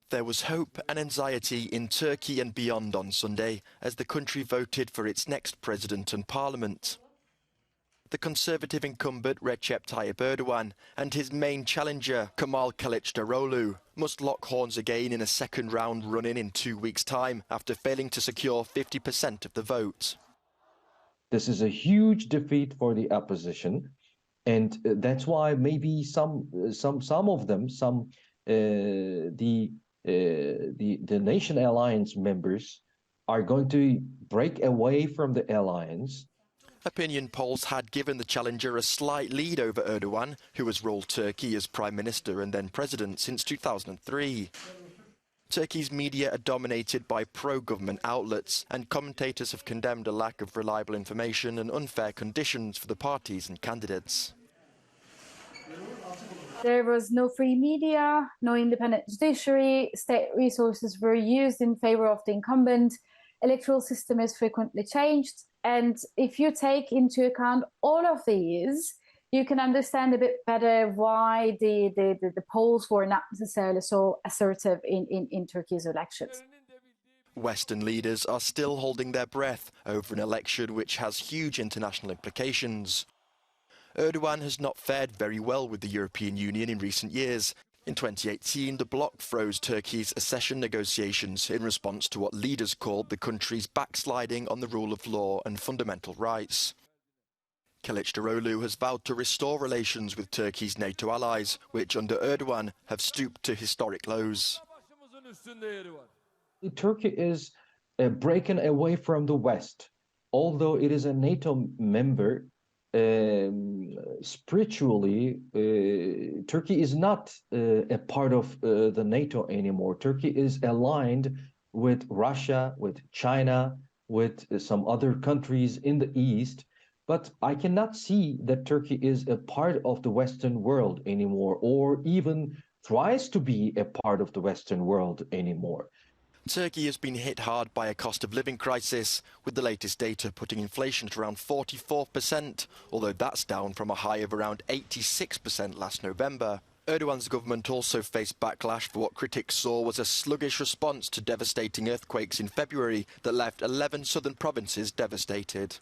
There was hope and anxiety in Turkey and beyond on Sunday as the country voted for its next president and parliament. The Conservative incumbent Recep Tayyip Erdogan and his main challenger Kemal Kılıçdaroğlu must lock horns again in a second round run-in in 2 weeks' time after failing to secure 50% of the vote. This is a huge defeat for the opposition, and that's why maybe some of them, the Nation Alliance members are going to break away from the alliance. Opinion polls had given the challenger a slight lead over Erdogan, who has ruled Turkey as Prime Minister and then President since 2003. Turkey's media are dominated by pro-government outlets, and commentators have condemned a lack of reliable information and unfair conditions for the parties and candidates. There was no free media, no independent judiciary, state resources were used in favor of the incumbent, electoral system is frequently changed, and if you take into account all of these, you can understand a bit better why the polls were not necessarily so assertive in Turkey's elections. Western leaders are still holding their breath over an election which has huge international implications. Erdogan has not fared very well with the European Union in recent years. In 2018, the bloc froze Turkey's accession negotiations in response to what leaders called the country's backsliding on the rule of law and fundamental rights. Kılıçdaroğlu has vowed to restore relations with Turkey's NATO allies, which under Erdogan have stooped to historic lows. Turkey is breaking away from the West. Although it is a NATO member, spiritually, Turkey is not a part of the NATO anymore. Turkey is aligned with Russia, with China, with some other countries in the East. But I cannot see that Turkey is a part of the Western world anymore, or even tries to be a part of the Western world anymore. Turkey has been hit hard by a cost of living crisis, with the latest data putting inflation at around 44%, although that's down from a high of around 86% last November. Erdogan's government also faced backlash for what critics saw was a sluggish response to devastating earthquakes in February that left 11 southern provinces devastated.